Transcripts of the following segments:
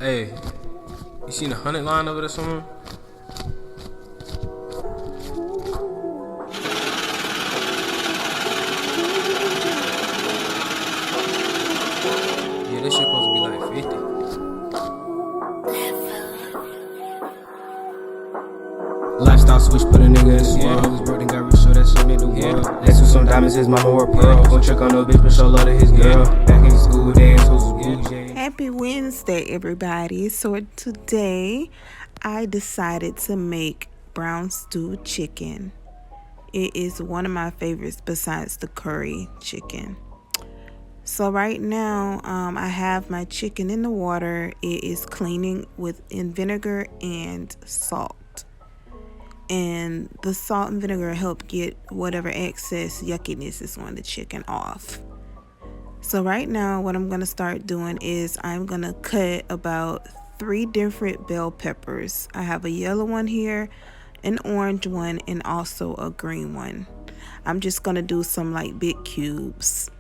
Hey, you seen a 100 line over there somewhere? Yeah, this shit supposed to be like 50. Lifestyle switch, put a nigga in swirl. Was broke and got rich, so that shit made the world. Next with some diamonds, his mama wore pearls. Gon' check on the bitch, but show love to his girl. Back in school days, hoes was bougie. Happy Wednesday, everybody. So today, I decided to make brown stewed chicken. It is one of my favorites besides the curry chicken. So right now, I have my chicken in the water. It is cleaning in vinegar and salt. And the salt and vinegar help get whatever excess yuckiness is on the chicken off. So right now, what I'm going to start doing is I'm going to cut about 3 different bell peppers. I have a yellow one here, an orange one, and also a green one. I'm just going to do some like big cubes.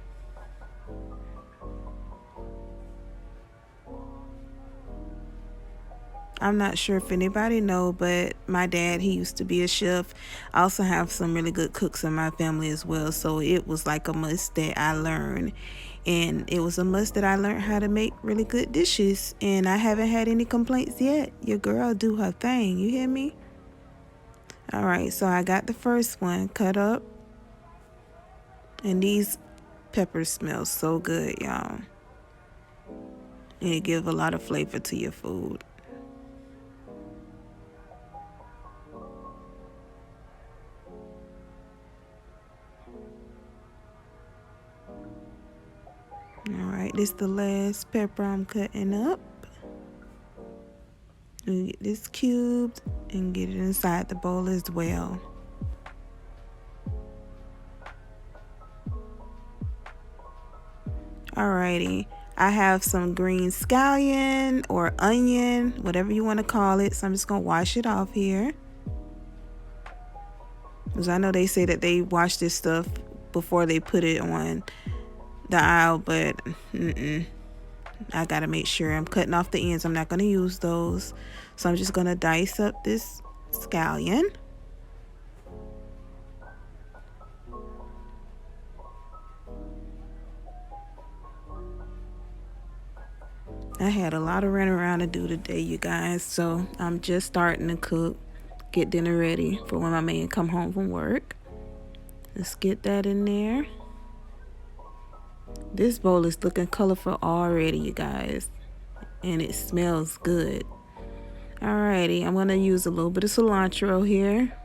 I'm not sure if anybody know, but my dad, he used to be a chef. I also have some really good cooks in my family as well. So it was like a must that I learned. And it was a must that I learned how to make really good dishes. And I haven't had any complaints yet. Your girl do her thing. You hear me? All right. So I got the first one cut up. And these peppers smell so good, y'all. And it gives a lot of flavor to your food. Alright, this is the last pepper I'm cutting up. We get this cubed and get it inside the bowl as well. Alrighty, I have some green scallion or onion, whatever you want to call it. So I'm just going to wash it off here. Because I know they say that they wash this stuff before they put it on the aisle, but I gotta make sure I'm cutting off the ends. I'm not gonna use those, so I'm just gonna dice up this scallion. I had a lot of running around to do today, you guys, so I'm just starting to cook, get dinner ready for when my man come home from work. Let's get that in there. This bowl is looking colorful already, you guys, and it smells good. Alrighty, I'm gonna use a little bit of cilantro here.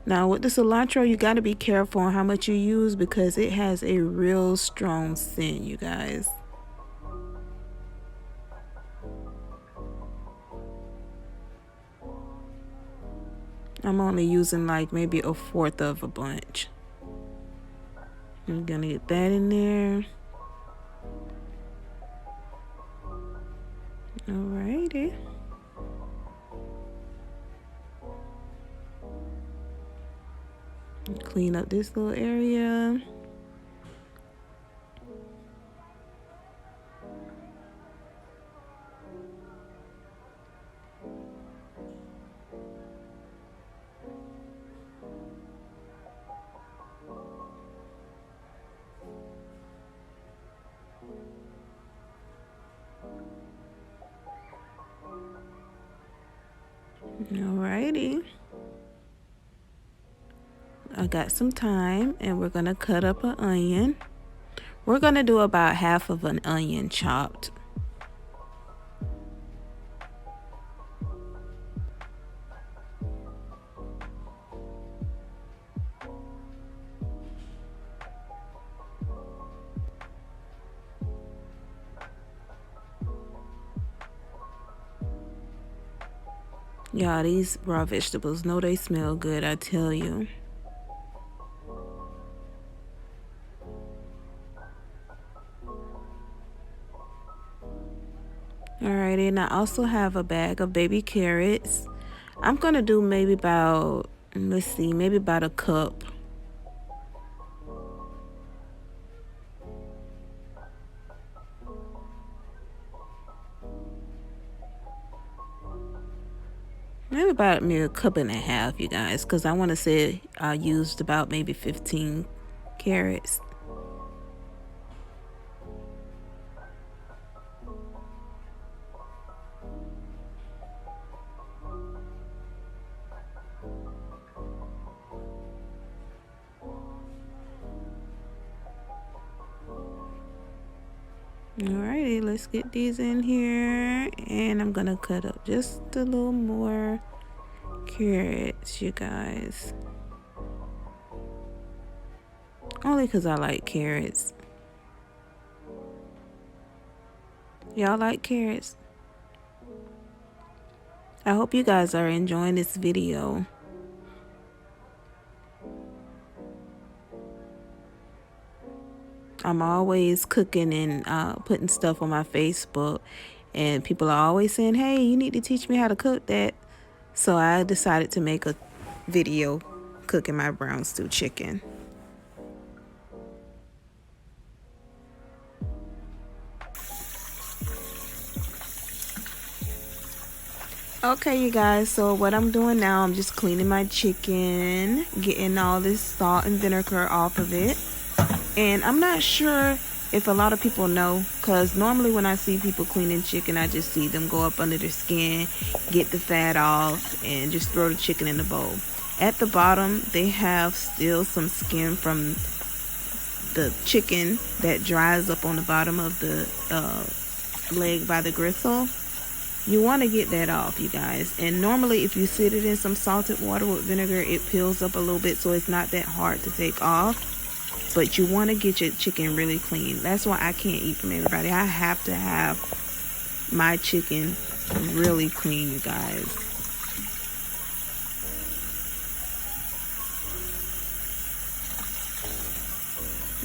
Now with the cilantro, you gotta be careful on how much you use because it has a real strong scent, you guys. I'm only using like maybe 1/4 of a bunch. I'm gonna get that in there. Alrighty. Clean up this little area. Alrighty. I got some thyme and we're gonna cut up an onion. We're gonna do about half of an onion chopped. Y'all, these raw vegetables, know they smell good, I tell you. Alrighty, and I also have a bag of baby carrots. I'm gonna do maybe about, let's see, maybe about a cup. Maybe about maybe a cup and a half, you guys, because I want to say I used about maybe 15 carrots. Alrighty, let's get these in here, and I'm gonna cut up just a little more carrots, you guys. Only because I like carrots. Y'all like carrots? I hope you guys are enjoying this video. I'm always cooking and putting stuff on my Facebook, and people are always saying, hey, you need to teach me how to cook that. So I decided to make a video cooking my brown stew chicken. Okay, you guys, so what I'm doing now, I'm just cleaning my chicken, getting all this salt and vinegar off of it. And I'm not sure if a lot of people know, because normally when I see people cleaning chicken, I just see them go up under the skin, get the fat off, and just throw the chicken in the bowl. At the bottom, they have still some skin from the chicken that dries up on the bottom of the leg by the gristle. You want to get that off, you guys. And normally if you sit it in some salted water with vinegar, it peels up a little bit, so it's not that hard to take off. But you want to get your chicken really clean. That's why I can't eat from everybody. I have to have my chicken really clean, you guys.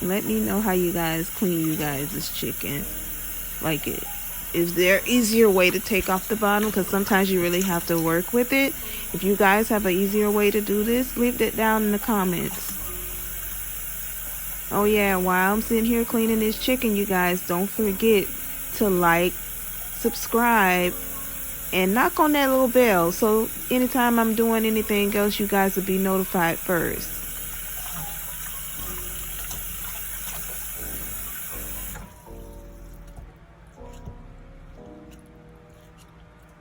Let me know how you guys clean you guys' chicken. Like it. Is there an easier way to take off the bottom? Because sometimes you really have to work with it. If you guys have an easier way to do this, leave that down in the comments. Oh yeah, while I'm sitting here cleaning this chicken, you guys, don't forget to like, subscribe, and knock on that little bell. So anytime I'm doing anything else, you guys will be notified first.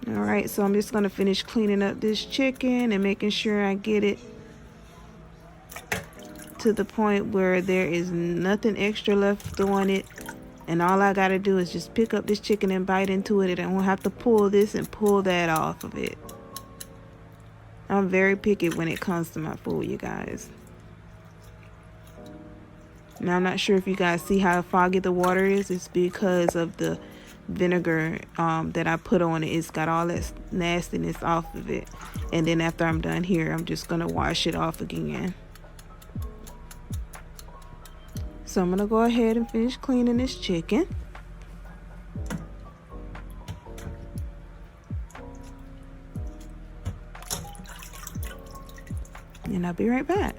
Alright, so I'm just going to finish cleaning up this chicken and making sure I get it to the point where there is nothing extra left on it. And all I got to do is just pick up this chicken and bite into it. And I won't have to pull this and pull that off of it. I'm very picky when it comes to my food, you guys. Now, I'm not sure if you guys see how foggy the water is. It's because of the vinegar that I put on it. It's got all that nastiness off of it. And then after I'm done here, I'm just gonna wash it off again. So I'm gonna go ahead and finish cleaning this chicken. And I'll be right back.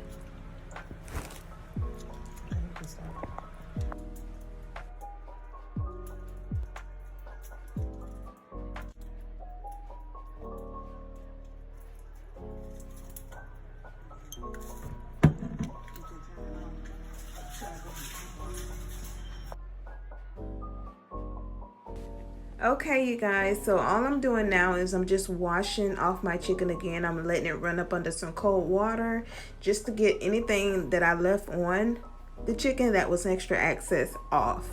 Okay, you guys, so all I'm doing now is I'm just washing off my chicken again. I'm letting it run up under some cold water just to get anything that I left on the chicken that was extra excess off.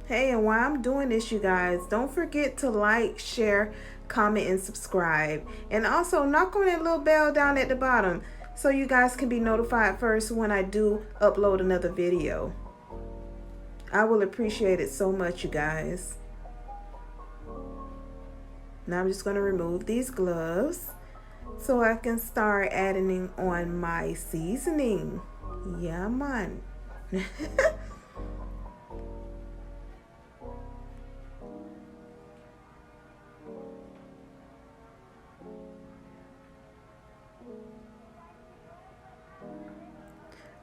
Hey, and while I'm doing this, you guys, don't forget to like, share, comment, and subscribe. And also knock on that little bell down at the bottom so you guys can be notified first when I do upload another video. I will appreciate it so much, you guys. Now I'm just going to remove these gloves so I can start adding on my seasoning. Yeah, man.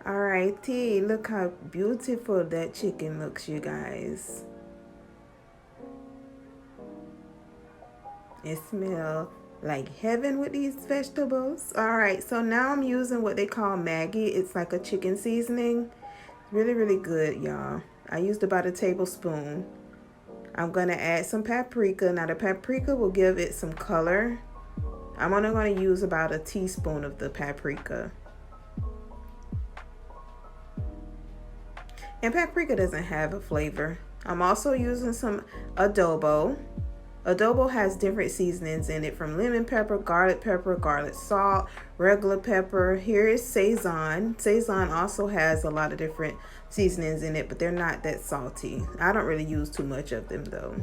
Alrighty, look how beautiful that chicken looks, you guys. It smells like heaven with these vegetables. All right, so now I'm using what they call Maggi. It's like a chicken seasoning. Really, really good, y'all. I used about a tablespoon. I'm gonna add some paprika. Now the paprika will give it some color. I'm only gonna use about a teaspoon of the paprika. And paprika doesn't have a flavor. I'm also using some adobo. Adobo has different seasonings in it, from lemon pepper, garlic salt, regular pepper. Here is Sazon. Sazon also has a lot of different seasonings in it, but they're not that salty. I don't really use too much of them though.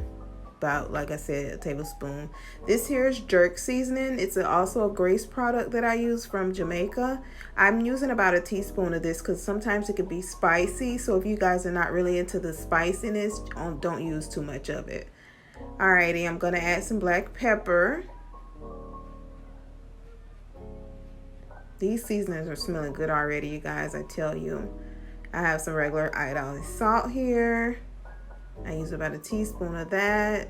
About, like I said, a tablespoon. This here is jerk seasoning. It's also a Grace product that I use from Jamaica. I'm using about a teaspoon of this because sometimes it can be spicy. So if you guys are not really into the spiciness, don't use too much of it. Alrighty, I'm gonna add some black pepper. These seasonings are smelling good already, you guys, I tell you. I have some regular iodine salt here. I use about a teaspoon of that.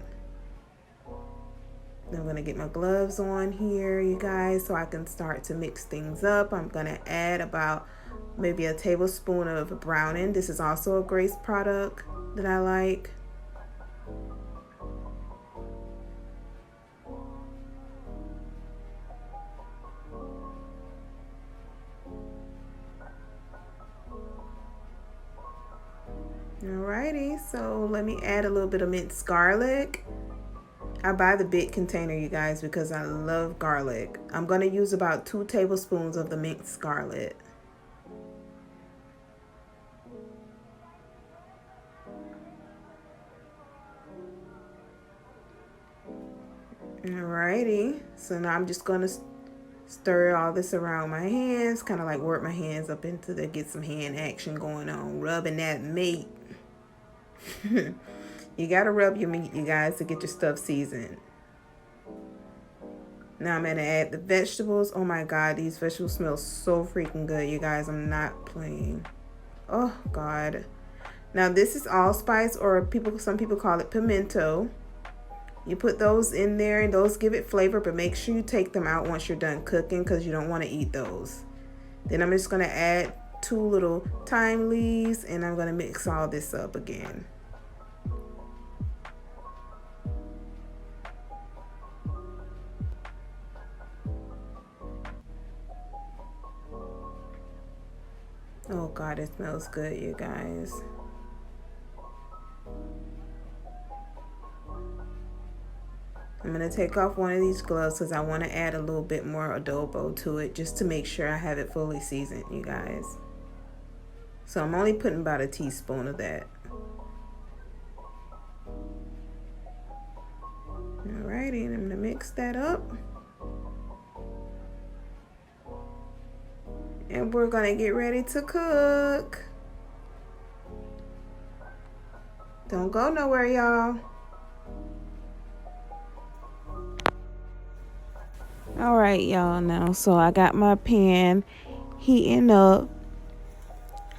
I'm gonna get my gloves on here, you guys, so I can start to mix things up. I'm gonna add about maybe a tablespoon of browning. This is also a Grace product that I like. Alrighty, so let me add a little bit of minced garlic. I buy the big container, you guys, because I love garlic. I'm going to use about 2 tablespoons of the minced garlic. Alrighty, so now I'm just going to stir all this around my hands, kind of like work my hands up into the, get some hand action going on, rubbing that meat. You gotta rub your meat, you guys, to get your stuff seasoned. Now I'm gonna add the vegetables. Oh my god, these vegetables smell so freaking good, you guys. I'm not playing. Oh god. Now this is allspice, or some people call it pimento. You put those in there and those give it flavor, but make sure you take them out once you're done cooking because you don't want to eat those. Then I'm just gonna add 2 little thyme leaves and I'm gonna mix all this up again. Oh god, it smells good, you guys. I'm gonna take off one of these gloves because I want to add a little bit more adobo to it just to make sure I have it fully seasoned, you guys. So I'm only putting about a teaspoon of that. Alrighty, and I'm gonna mix that up. And we're gonna get ready to cook. Don't go nowhere, y'all. All right, y'all, now, so I got my pan heating up.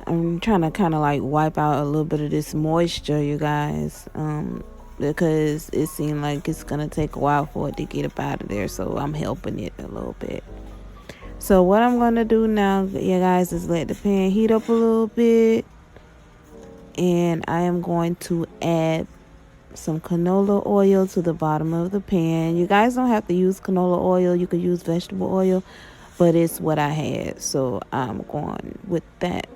I'm trying to kind of like wipe out a little bit of this moisture, you guys, because it seemed like it's gonna take a while for it to get up out of there, so I'm helping it a little bit. So what I'm gonna do now, you guys, is let the pan heat up a little bit, and I am going to add some canola oil to the bottom of the pan. You guys don't have to use canola oil, you could use vegetable oil, but it's what I had, so I'm going with that.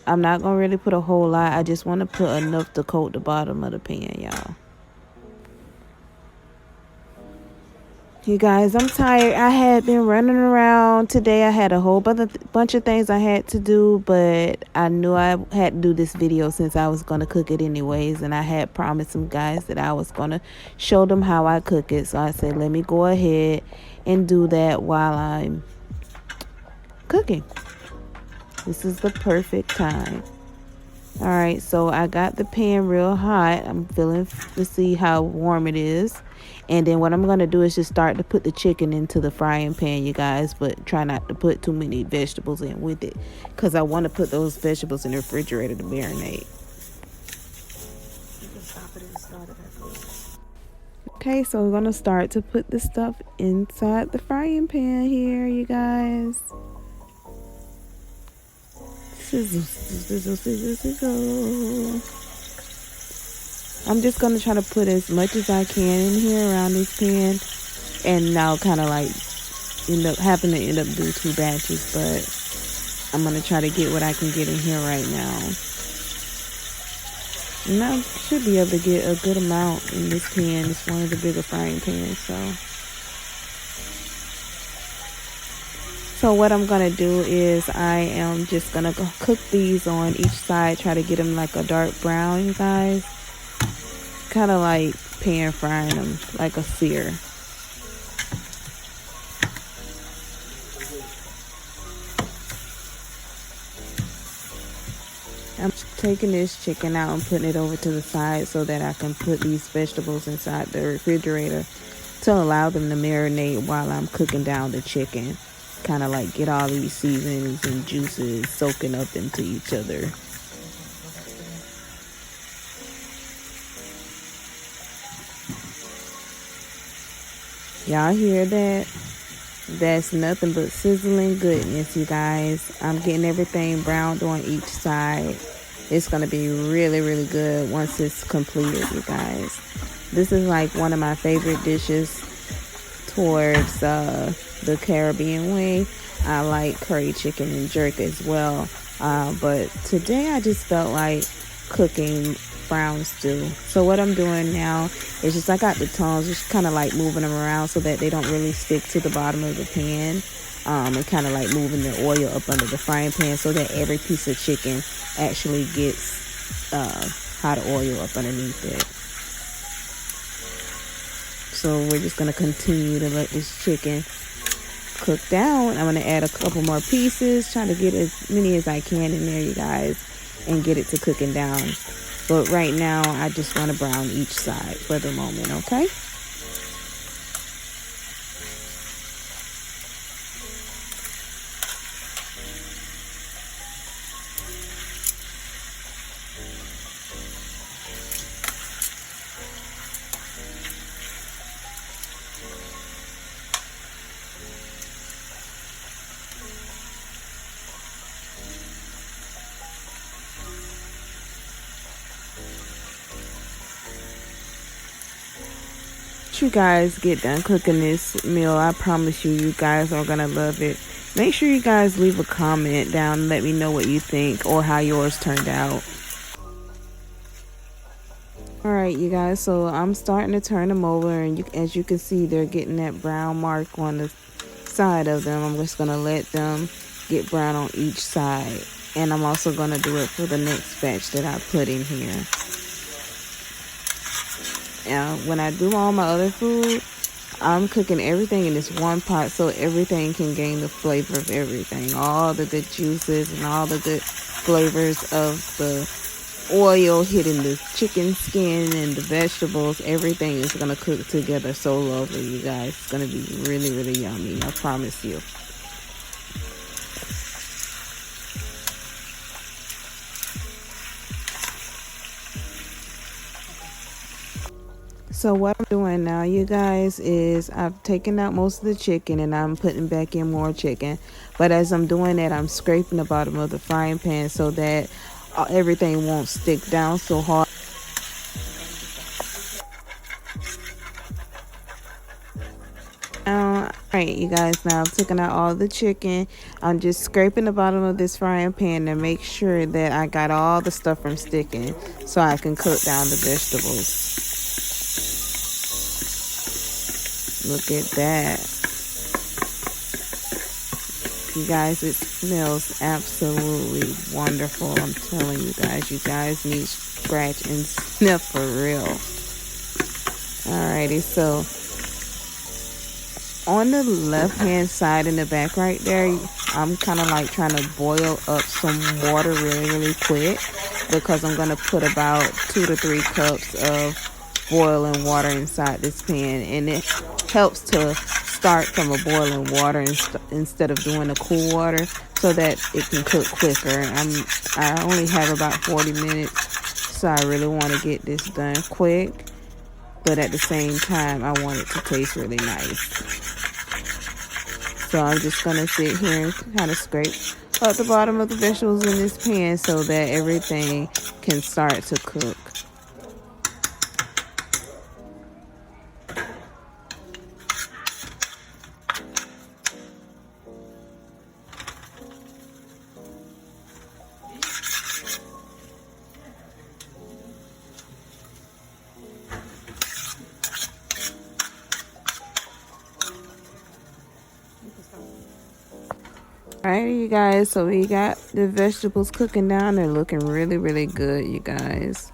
I'm not gonna really put a whole lot. I just want to put enough to coat the bottom of the pan, y'all. You guys, I'm tired. I had been running around today. I had a whole bunch of things I had to do, but I knew I had to do this video since I was going to cook it anyways, and I had promised some guys that I was going to show them how I cook it. So I said, let me go ahead and do that while I'm cooking. This is the perfect time. All right, so I got the pan real hot. I'm feeling to see how warm it is. And then what I'm going to do is just start to put the chicken into the frying pan, you guys. But try not to put too many vegetables in with it, because I want to put those vegetables in the refrigerator to marinate. You can stop it and start it back over. Okay, so we're gonna start to put this stuff inside the frying pan here, you guys. Sizzle, sizzle, sizzle, sizzle. I'm just gonna try to put as much as I can in here around this pan, and now kind of like end up do 2 batches, but I'm gonna try to get what I can get in here right now. And I should be able to get a good amount in this pan. It's one of the bigger frying pans, so what I'm gonna do is I am just gonna cook these on each side, try to get them like a dark brown, you guys. Kind of like pan frying them, like a sear. I'm taking this chicken out and putting it over to the side so that I can put these vegetables inside the refrigerator to allow them to marinate while I'm cooking down the chicken. Kind of like get all these seasonings and juices soaking up into each other. Y'all hear that? That's nothing but sizzling goodness, you guys. I'm getting everything browned on each side. It's going to be really, really good once it's completed, you guys. This is like one of my favorite dishes towards the Caribbean way. I like curry chicken and jerk as well. But today I just felt like cooking brown stew. So what I'm doing now is just I got the tongs, just kind of like moving them around so that they don't really stick to the bottom of the pan. And kind of like moving the oil up under the frying pan so that every piece of chicken actually gets hot oil up underneath it. So we're just going to continue to let this chicken cook down. I'm going to add a couple more pieces, trying to get as many as I can in there, you guys, and get it to cooking down. But right now, I just want to brown each side for the moment, okay? You guys get done cooking this meal, I promise you guys are gonna love it. Make sure you guys leave a comment down and let me know what you think or how yours turned out. Alright, you guys, so I'm starting to turn them over, and as you can see, they're getting that brown mark on the side of them. I'm just gonna let them get brown on each side, and I'm also gonna do it for the next batch that I put in here. When I do all my other food, I'm cooking everything in this one pot so everything can gain the flavor of everything. All the good juices and all the good flavors of the oil hitting the chicken skin and the vegetables. Everything is going to cook together so lovely, you guys. It's going to be really, really yummy. I promise you. So what I'm doing now, you guys, is I've taken out most of the chicken and I'm putting back in more chicken. But as I'm doing that, I'm scraping the bottom of the frying pan so that everything won't stick down so hard. Alright, you guys, now I've taken out all the chicken. I'm just scraping the bottom of this frying pan to make sure that I got all the stuff from sticking so I can cook down the vegetables. Look at that. You guys, it smells absolutely wonderful. I'm telling you guys need scratch and sniff for real. Alrighty, so on the left hand side in the back right there, I'm kind of like trying to boil up some water really quick because I'm going to put about 2 to 3 cups of boiling water inside this pan, and it helps to start from a boiling water instead of doing the cool water so that it can cook quicker. I only have about 40 minutes, so I really want to get this done quick. but at the same time, I want it to taste really nice. So I'm just gonna sit here and kind of scrape up the bottom of the vegetables in this pan so that everything can start to cook. Alright, you guys, so we got the vegetables cooking down. They're looking really, really good, you guys.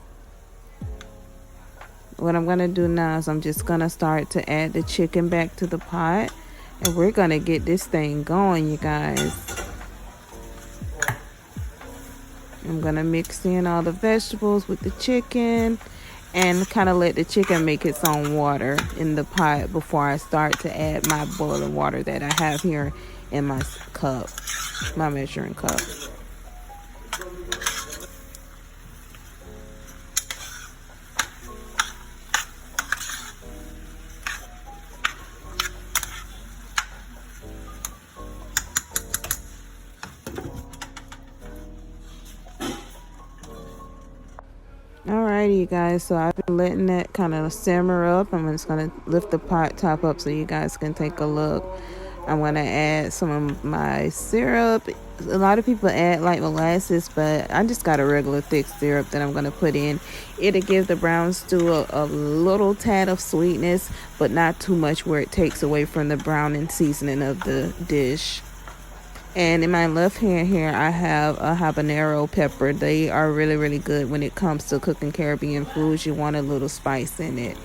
What I'm going to do now is I'm just going to start to add the chicken back to the pot. And we're going to get this thing going, you guys. I'm going to mix in all the vegetables with the chicken and kind of let the chicken make its own water in the pot before I start to add my boiling water that I have here in my cup, my measuring cup. Alrighty, you guys, so I've been letting that kind of simmer up. I'm just going to lift the pot top up so you guys can take a look. I'm going to add some of my syrup. A lot of people add like molasses, but I just got a regular thick syrup that I'm going to put in. It'll give the brown stew a little tad of sweetness, but not too much where it takes away from the browning seasoning of the dish. And in my left hand here, I have a habanero pepper. They are really, really good when it comes to cooking Caribbean foods. You want a little spice in it.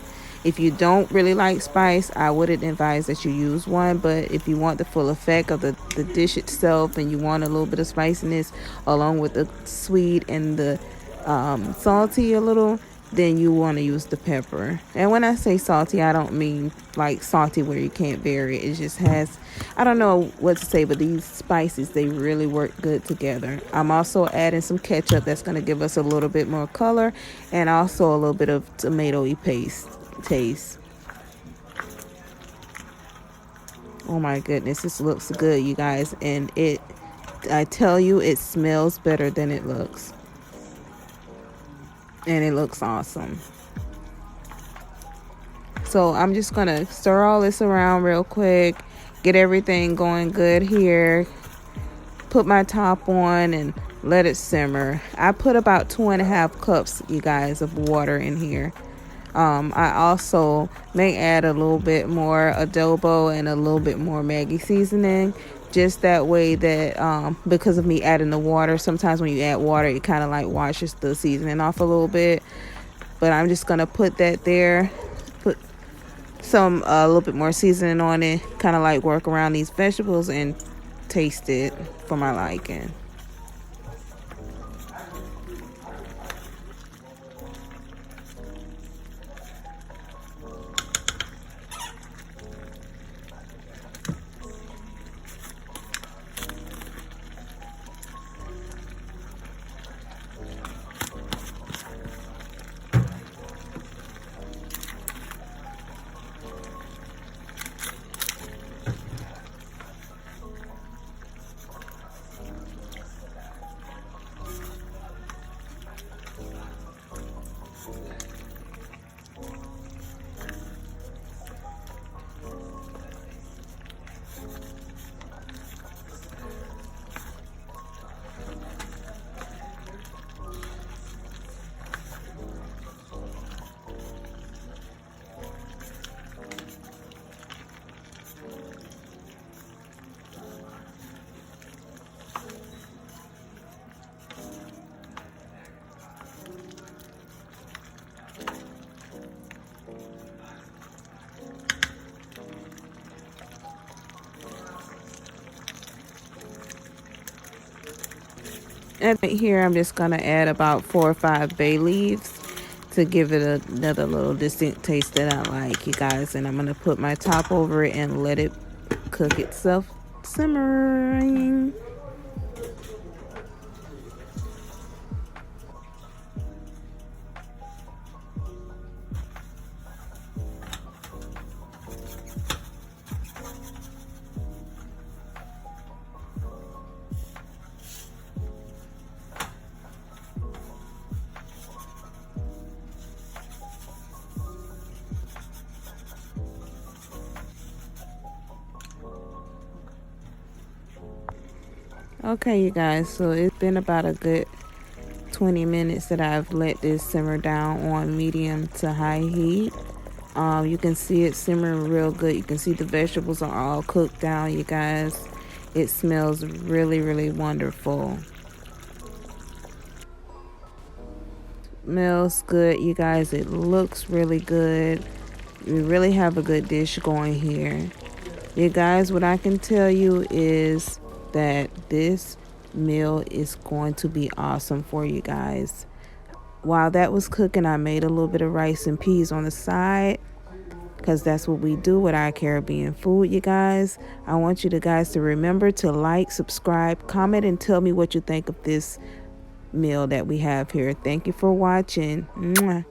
If you don't really like spice, I wouldn't advise that you use one. But if you want the full effect of the dish itself and you want a little bit of spiciness along with the sweet and the salty a little, then you want to use the pepper. And when I say salty, I don't mean like salty where you can't vary it. It just has, I don't know what to say, but these spices, they really work good together. I'm also adding some ketchup that's going to give us a little bit more color and also a little bit of tomato-y paste taste. Oh my goodness, this looks good, you guys, and I tell you, it smells better than it looks. And it looks awesome. So I'm just gonna stir all this around real quick, get everything going good here, put my top on and let it simmer. I put about 2.5 cups, you guys, of water in here. I also may add a little bit more adobo and a little bit more Maggi seasoning, just that way that because of me adding the water, sometimes when you add water it kind of like washes the seasoning off a little bit. But I'm just gonna put that there, put some a little bit more seasoning on it, kind of like work around these vegetables and taste it for my liking. And right here, I'm just going to add about 4 or 5 bay leaves to give it another little distinct taste that I like, you guys. And I'm going to put my top over it and let it cook itself simmering. Okay, you guys, so it's been about a good 20 minutes that I've let this simmer down on medium to high heat. You can see it simmering real good. You can see the vegetables are all cooked down, you guys. It smells really, really wonderful. Smells good, you guys. It looks really good. We really have a good dish going here. You guys, what I can tell you is that this meal is going to be awesome for you guys. While that was cooking, I made a little bit of rice and peas on the side because that's what we do with our Caribbean food, you guys. I want you guys to remember to like, subscribe, comment, and tell me what you think of this meal that we have here. Thank you for watching. Mwah.